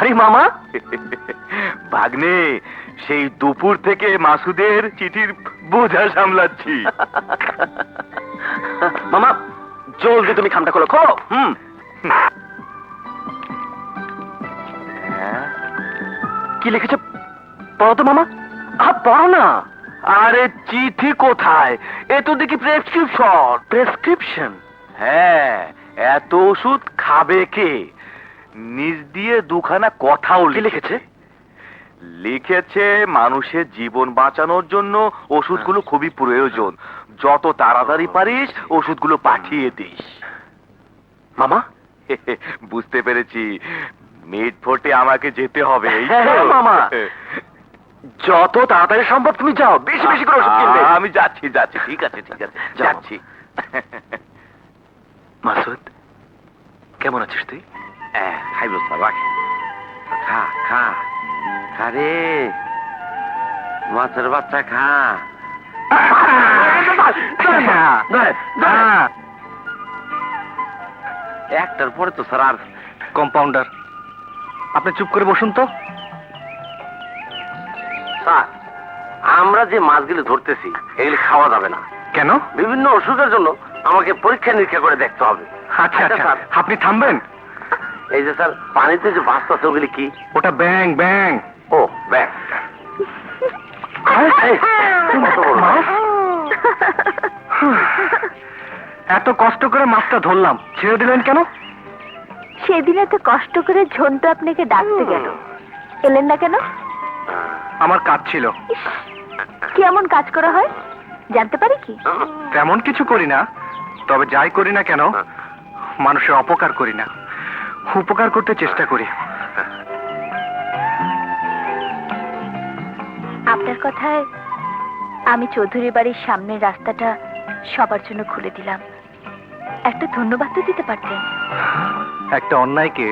আরে মামা, ভাগ্নে, সেই দুপুর থেকে মাসুদের চিঠির বোঝা সামলাচ্ছি। মামা জলদি তুমি খামটা খোলো, খোলো। কি লিখেছে পড়ো তো মামা। পড়ো না। আরে চিঠি কোথায়? এ তো দেখি প্রেসক্রিপশন। প্রেসক্রিপশন? হ্যাঁ, এত ওষুধ খাবে কে? নিজ দিয়ে দুখানা কথাও লিখেছে? লিখেছে মানুষের জীবন বাঁচানোর জন্য ওষুধগুলো খুবই প্রয়োজন, যত তাড়াতাড়ি পারিস ওষুধগুলো পাঠিয়ে দিস। মামা বুঝতে পেরেছি, মিট ফোর্টে আমাকে যেতে হবে। হ্যাঁ, মামা। যত তাড়াতাড়ি সম্ভব তুমি যাও, বেশি বেশি করে ওষুধ কিনবে। আমি যাচ্ছি যাচ্ছি, ঠিক আছে ঠিক আছে, যাচ্ছি। মাসুদ, কেমন আছিস তুই? খাইব রাখ, খা খা খা রে মাছের বাচ্চা, খা। একটার পরে তো স্যার আর। কম্পাউন্ডার, আপনি চুপ করে বসুন তো। স্যার, আমরা যে মাছগুলো ধরতেছি এগুলি খাওয়া যাবে না। কেন? বিভিন্ন অসুখের জন্য আমাকে পরীক্ষা নিরীক্ষা করে দেখতে হবে। আচ্ছা আচ্ছা, আপনি থামবেন। এই যে স্যার পানিতে যে ভাসতেছে ওগুলি কি? ওটা ব্যাং। ব্যাং? ও ব্যাং। এত কষ্ট করে মাছটা ধরলাম, ছেড়ে দিলেন কেন? সেদিন এত কষ্ট করে ঝন্টু আপনাকে ডাকতে গেল, এলেন না কেন? আমার কাজ ছিল। কি এমন কাজ করা হয় জানতে পারি কি? তেমন কিছু করি না, তবে যাই করি না কেন মানুষের অপকার করি না, উপকার করতে চেষ্টা করি। আপনার কথায় আমি চৌধুরী বাড়ির সামনের রাস্তাটা সবার জন্য খুলে দিলাম। একটা ধন্যবাদ তো দিতে পারতেন। একটা অন্যায়কে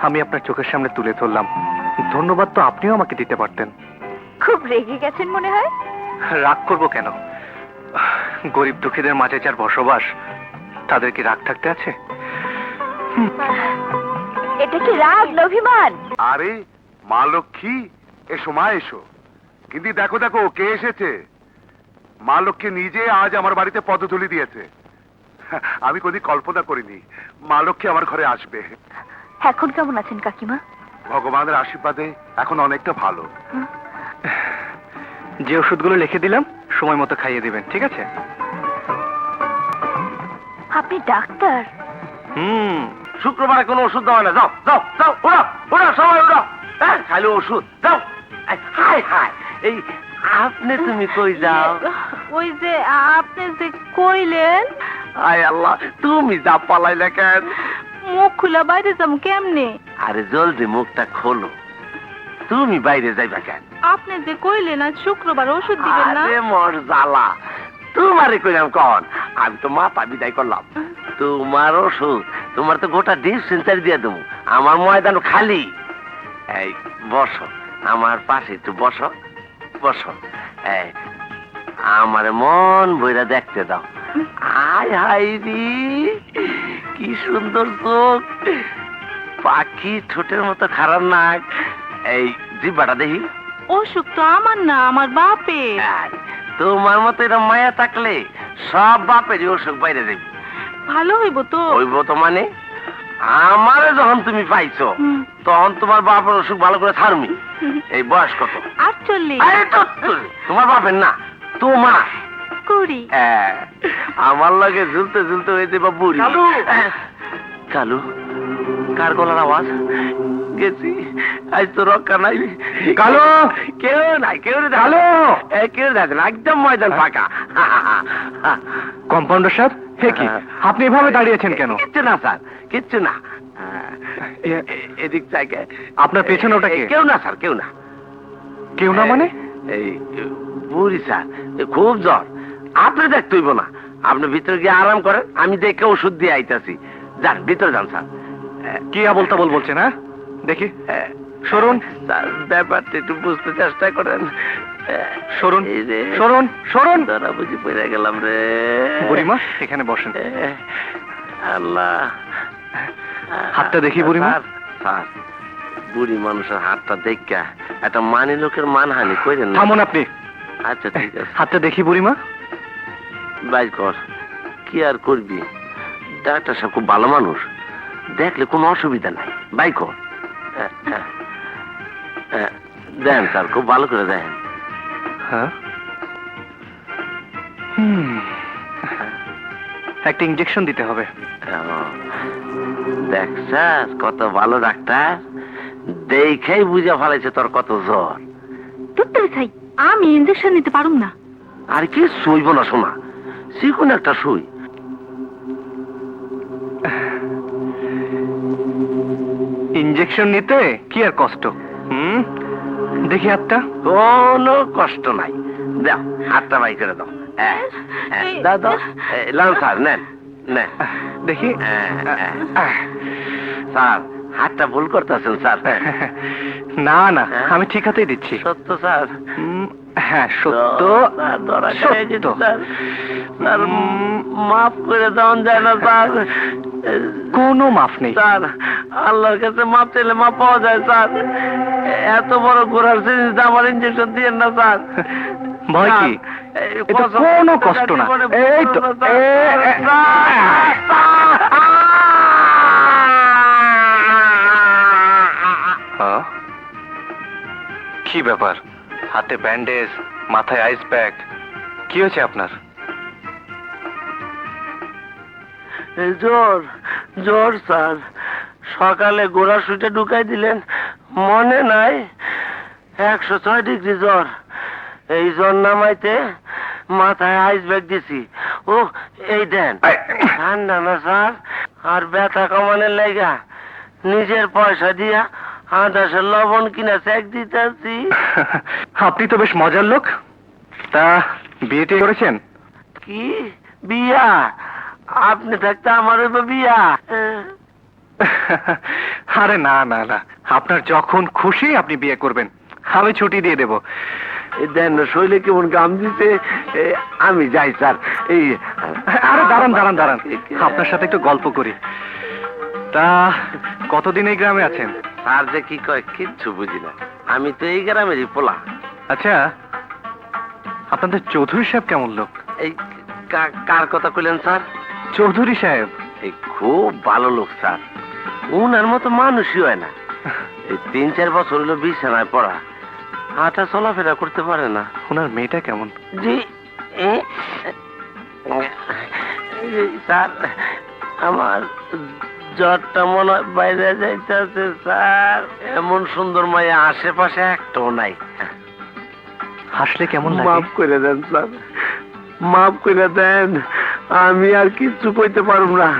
আমি আপনার চোখের সামনে তুলে ধরলাম, ধন্যবাদ তো আপনিও আমাকে দিতে পারতেন। খুব রেগে গেছেন মনে হয়। রাগ করবো কেন? গরিব দুঃখীদের মাঝে যার বসবাস, তাদের কি রাগ থাকতে আছে? এটা কি রাগ না অভিমান? আরে মা লক্ষ্মী, এসো মা এসো। কিন্তু দেখো দেখো কে এসেছে। মা লক্ষ্মী নিজে আজ আমার বাড়িতে পদধূলি দিয়েছে। আমি কোনদিন কল্পনা করিনি মা লক্ষ্মী আমার ঘরে আসবে। এখন কেমন আছেন কাকিমা? ভগবানের আশীর্বাদে এখন অনেকটা ভালো। যে ওষুধগুলো লিখে দিলাম সময় মতো খাইয়ে দিবেন, ঠিক আছে? আপনি ডাক্তার? শুক্রবারে কোনো ওষুধ দেওয়া না। যাও যাও যাও, ওরা ওরা সবাই ওরা। হ্যাঁ, খালি ওষুধ যাও। হাই হাই, এই আপনি তুমি কই যাও? ওই যে আপনি যে কইলেন। আয় আল্লাহ, তুমি যা পালাইলে কেন? মুখ খুলা বাইরে যাম কেমনে? আরে জলদি মুখটা খোলো, তুমি বাইরে যাইবা কেন? আপনি যে কইলেন আজ শুক্রবার ওষুধ দিবেন না। আরে মোর জ্বালা, তোমারে কইলাম কন? আমি তো মাথা বিদায় করলাম। তোমার ওষুধ, তোমার তো গোটা ডিসপেন্সারি দিয়ে দেবো। আমার ময়দান খালি। এই বসো আমার পাশে, একটু বসো বসো। এই আমার মন বইরা দেখতে দাও। আয় হাই রে, কি সুন্দর চোখ, পাখি ঠোঁটের মতো খারাপ নাক। এই জিব্বাটা দেখি। অসুখ তো আমার না, আমার বাপের। তোমার মতো এরকম মায়া থাকলে সব বাপেরই অসুখ বাইরে যাবি। ভালো হইব তো? হইব তো মানে? আমারে যখন তুমি পাইছো তখন তোমার বাপের অসুখ ভালো করে ছাড়মি। এই বয়স কত? 48। আরে তোমার বাপের না, তোমার। 20। আমার লাগে ঝুলতে ঝুলতে হয়ে যাবা বুড়ি। কালু, কার গলার আওয়াজ? গেছি, আজ তো রক্ষা নাই। কালু, কেউ নাই, কেউ নেই। কালু, কেউ দেখে না, একদম ময়দান ফাঁকা। কম্পাউন্ডার সাহেব, হে কি আপনি এভাবে দাঁড়িয়েছেন কেন? কিচ্ছু না স্যার, কিচ্ছু না। এদিক থেকে আপনার পেছনে ওটা কে? কেউ না স্যার, কেউ না। কেউ না মানে? এই বুড়ি স্যার, খুব জ্বর। আপনি দেখতে হইব না, আপনি ভিতরে গিয়ে আরাম করেন, আমি দেখে ওষুধ দিয়ে আইতাছি। যান ভিতরে যান স্যার। কি আবল তাবল বলছেন? হ্যাঁ দেখি, সরুন। স্যার ব্যাপারটা একটু বুঝতে চেষ্টা করেন। সরুন সরুন সরুন। ধরা বুঝি পড়ে গেলাম রে। বুড়িমা এখানে বসেন। আল্লাহ, হাতটা দেখি বুড়িমা। স্যার বুড়ি মানুষের হাতটা দেখা একটা মানি লোকের মানহানি করেন না। থামুন আপনি। আচ্ছা ঠিক আছে, হাতটা দেখি বুড়িমা। বাই কর, কি আর করবি, ডাক্তার সাহেব খুব ভালো মানুষ, দেখলে কোনো অসুবিধা নাই, বাই কর। দেন স্যার, খুব ভালো করে দেন। হ্যাঁ, একটা ইঞ্জেকশন দিতে হবে। দেখ স্যার, কত ভালো ডাক্তার, দেখেই বুঝে ফেলেছে তোর কত জ্বর। তুই চাই আমি ইঞ্জেকশন নিতে পারুম না। আর কি শুইব না শোনা, শিখুন একটা শুই। ইঞ্জেকশন নিতে কি আর কষ্ট। দেখি হাতটা। কোনো কষ্ট নাই, দাও হাতটা বাই করে দাও। দাও দাও, লাল স্যার নেন নেন। দেখি। স্যার হাতটা ভুল করতেছেন স্যার। না না, আমি ঠিক হাতেই দিচ্ছি। সত্য স্যার। হ্যাঁ সত্য সত্য। স্যার মাফ করে দেওয়া যায় না স্যার? কোনো মাফ নেই স্যার, আল্লাহর কাছে মাপ চাইলে মাপ পাওয়া যায় স্যার। এত বড় ঘোড়ার জিনিস আমার ইঞ্জেকশন দিয়ে না স্যার। ভয় কি? এটা কোনো কষ্ট না। এই তো কি ব্যাপার? হাতে ব্যান্ডেজ, মাথায় আইস প্যাক, কি হয়েছে আপনার? জ্বর জ্বর স্যার, সকালে গোড়া সুইটে ঢুকাই দিলেন, মনে নাই? 106 ডিগ্রি জ্বর। এই জ্বর নামাইতে মাথায় আইস ব্যাগ দিছি। ও এই দেন, ঠান্ডা না স্যার, আর ব্যথা কমানোর লাইগা নিজের পয়সা দিয়া 10 লবণ কিনা চেক দিতেছি। আপনি তো বেশ মজার লোক। তা বিয়েটি করেছেন? কি বিয়া? আপনি থাকতে আমার বিয়া? আরে না না না, আপনার যখন খুশি আপনি বিয়ে করবেন, আমি ছুটি দিয়ে দেব। দেন শৈলে কেমন গাম দিতে, আমি যাই স্যার। এই আরে দাঁড়ান দাঁড়ান দাঁড়ান, আপনার সাথে একটু গল্প করি। তা কতদিন এই গ্রামে আছেন? স্যার যে কি কয় কিচ্ছু বুঝি না, আমি তো এই গ্রামেরই পোলা। আচ্ছা, আপনাদের চৌধুরী সাহেব কেমন লোক? এই কার কথা কইলেন স্যার? চৌধুরী সাহেব এই খুব ভালো লোক স্যার, উনার মতো মানুষই হয় না। এই 3-4 বছর হলো বিছানায় পড়া, হাঁটা চলাফেরা করতে পারে না। ওনার মেয়েটা কেমন? জি স্যার, আমার জ্বরটা মনে হয় বাইরে যাইতেছে স্যার। এমন সুন্দর মায়া আশেপাশে একটাও নাই। হাসলে কেমন লাগে? মাফ করে দেন স্যার, মাফ করে দেন, আমি আর কিচ্ছু কইতে পারব না,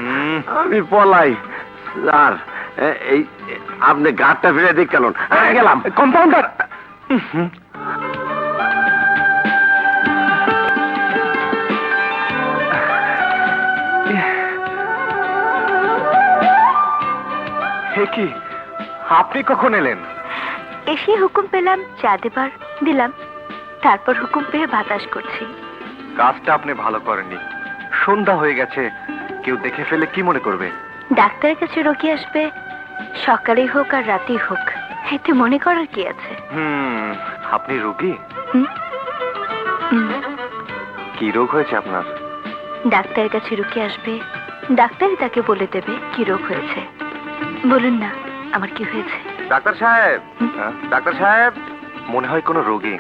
আমি পলাই। স্যার এই আপনি গাড়টা ফিরে দেখ গেলেন, গেলাম। কম্পাউন্ডার, কি আপনি কখন এলেন? এসে হুকুম পেলাম চা দেবার, দিলাম। তারপর হুকুম পেয়ে বাতাস করছি। কাজটা আপনি ভালো করেননি। সন্ধ্যা হয়ে গেছে, কেউ দেখে ফেলে কি মনে করবে? ডাক্তারের কাছে রোগী আসবে, সকালেই হোক আর রাতেই হোক, এতে মনে করার কি আছে? আপনি রোগী? হুম, হুম। কি রোগ হয়েছে আপনার? ডাক্তারের কাছে রোগী আসবে, ডাক্তারই তাকে বলে দেবে কি রোগ হয়েছে। বলুন না আমার কি হয়েছে? ডাক্তার সাহেব, ডাক্তার সাহেব, মনে হয় কোনো রোগী।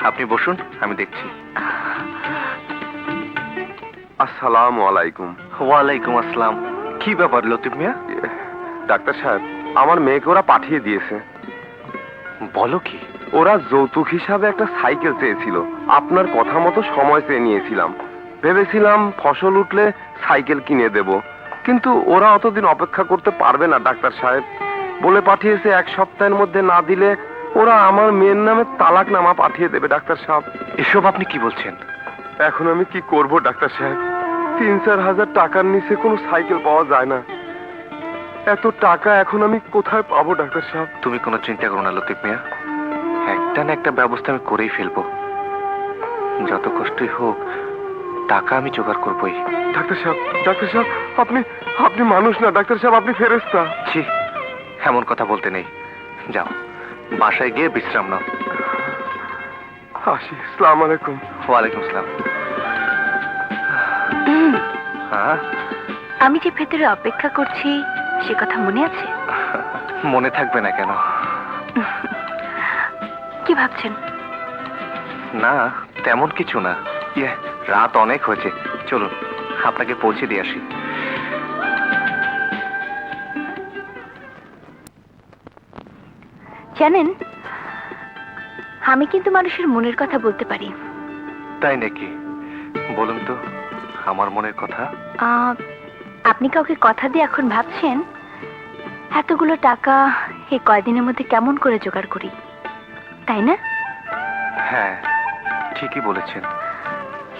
আপনি বসুন, আমি দেখছি। আসসালামু আলাইকুম। ওয়ালাইকুম আসসালাম। কি ব্যাপার লতিফ মিয়া? ডাক্তার সাহেব, আমার মেয়েকে ওরা পাঠিয়ে দিয়েছে। বলো কি? ওরা যৌতুক হিসাবে একটা সাইকেল চেয়েছিল, আপনার কথা মতো সময় চেয়ে নিয়েছিলাম। ভেবেছিলাম ফসল উঠলে সাইকেল কিনে দেব, কিন্তু ওরা অতদিন অপেক্ষা করতে পারবে না ডাক্তার সাহেব। বলে পাঠিয়েছে 1 সপ্তাহের মধ্যে না দিলে ওরা আমার মেয়ের নামে তালাকনামা পাঠিয়ে দেবে ডাক্তার সাহেব। এসব আপনি কি বলছেন? এখন আমি কি করব ডাক্তার সাহেব? 3-4 হাজার টাকার নিচে কোনো সাইকেল পাওয়া যায় না। এত টাকা এখন আমি কোথায় পাবো ডাক্তার সাহেব? তুমি কোনো চিন্তা করো না লতিফ মিয়া, একটা না একটা ব্যবস্থা আমি করেই ফেলবো। যত কষ্টই হোক টাকা আমি জোগাড় করবোই। ডাক্তার সাহেব, ডাক্তার সাহেব, আপনি আপনি মানুষ না ডাক্তার সাহেব, আপনি ফেরেশতা। ছি, এমন কথা বলতে নেই। যাও, বাসায় গিয়ে বিশ্রাম নাও। আসি, আসসালামু আলাইকুম। ওয়ালাইকুম আসসালাম। হ্যাঁ, আমি যে ভেতরে অপেক্ষা করছি সে কথা মনে আছে? মনে থাকবে না কেন? কি ভাবছেন? না, তেমন কিছু না। ইয়ে, রাত অনেক হয়েছে, চলুন আপনাকে পৌঁছে দিয়ে আসি। জানেন, আমি কিন্তু মানুষের মনের কথা বলতে পারি। তাই নাকি? বলুন তো আমার মনের কথা। আপনি কাউকে কথা দিয়ে এখন ভাবছেন এতগুলো টাকা এই কয়দিনের মধ্যে কেমন করে জোগাড় করি, তাই না? হ্যাঁ, ঠিকই বলেছেন।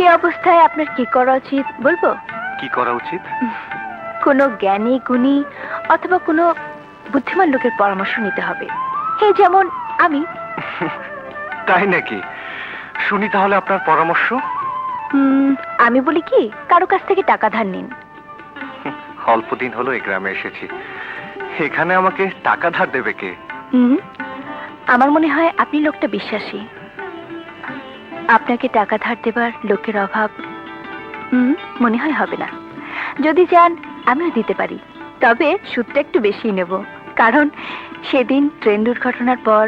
এই অবস্থায় আপনার কি করা উচিত বলবো? কি করা উচিত? কোনো জ্ঞানী গুণী অথবা কোনো বুদ্ধিমান লোকের পরামর্শ নিতে হবে। এই যেমন আমি। তাই নাকি? শুনি তাহলে আপনার পরামর্শ। আমি বলি কি, কারো কাছ থেকে টাকা ধার নিন। অল্প দিন হলো এই গ্রামে এসেছি, এখানে আমাকে টাকা ধার দেবে কে? আমার মনে হয় আপনি লোকটা বিশ্বাসী। আপনাকে টাকা ধার দেবার লোকের অভাব মনে হয় হবে না। যদি চান আমিও দিতে পারি, তবে সুদটা একটু বেশি নেব। কারণ সেদিন ট্রেন দুর্ঘটনার পর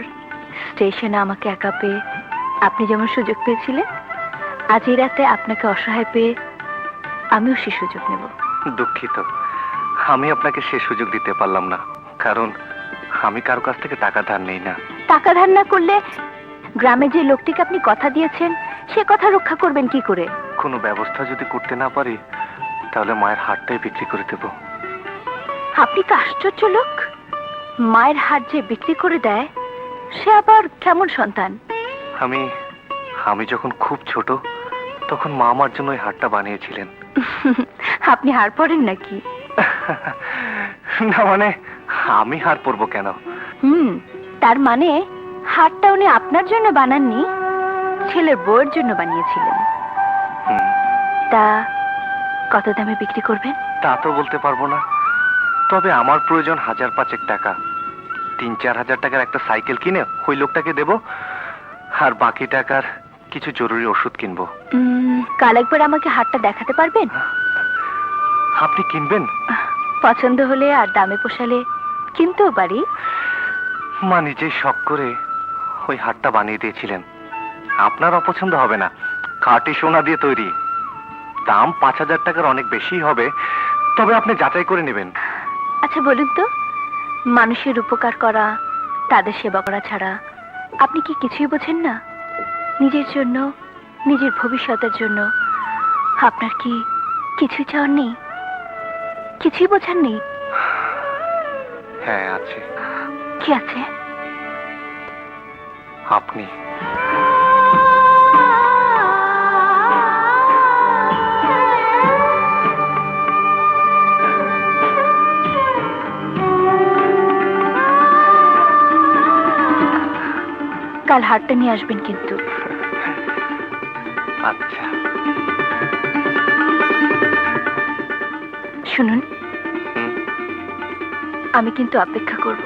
স্টেশনে আমাকে একা পেয়ে আপনি যেমন সুযোগ পেয়েছিলেন, আজ এই রাতে আপনাকে অসহায় পেয়ে আমিও সে সুযোগ নেব। দুঃখিত, আমি আপনাকে সে সুযোগ দিতে পারলাম না, কারণ আমি কারো কাছ থেকে টাকা ধার নেই না। টাকা ধার না করলে গ্রামে যে লোকটিকে আপনি কথা দিয়েছেন সে কথা রক্ষা করবেন কি করে? কোনো ব্যবস্থা যদি করতে না পারি তাহলে মায়ের হাড়টাই বিক্রি করে দেব। আপনি তো আশ্চর্য লোক। মায়ের হাড় যে বিক্রি করে দেয় সে আবার কেমন সন্তান? আমি যখন খুব ছোট তখন মা আমার জন্য ওই হাড়টা বানিয়েছিলেন। আপনি হাড় পড়েন নাকি? না মানে, আমি হাড় পরবো কেন? তার মানে হাড়টা উনি আপনার জন্য বানাননি, ছেলের বউয়ের জন্য বানিয়েছিলেন। তা কত দামে বিক্রি করবেন? তা তো বলতে পারবো না, তবে আমার প্রয়োজন 1,000-5 টাকা। 3-4 হাজার টাকার একটা সাইকেল কিনে ওই লোকটাকে দেব, আর বাকি টাকার কিছু জরুরি ওষুধ কিনবো। কাল একবার আমাকে হাড়টা দেখাতে পারবেন? আপনি কিনবেন? পছন্দ হলে আর দামে পোষালে কিনতেও পারি। মা নিজেই শখ করে ওই হাড়টা বানিয়ে দিয়েছিলেন। আপনার অপছন্দ হবে না, খাঁটি সোনা দিয়ে তৈরি। দাম 5,000 টাকার অনেক বেশি হবে, তবে আপনি যাচাই করে নেবেন। আচ্ছা বলুন তো, মানুষের উপকার করা, তাদের সেবা করা ছাড়া আপনি কি কিছুই বোঝেন না? নিজের জন্য, নিজের ভবিষ্যতের জন্য আপনার কি কিছুই চাওয়ার নেই? কিছুই বোঝার নেই? হ্যাঁ আছে। কি আছে? আপনি। কাল হাটটা নিয়ে আসবেন কিন্তু। আচ্ছা। শুনুন, আমি কিন্তু অপেক্ষা করব।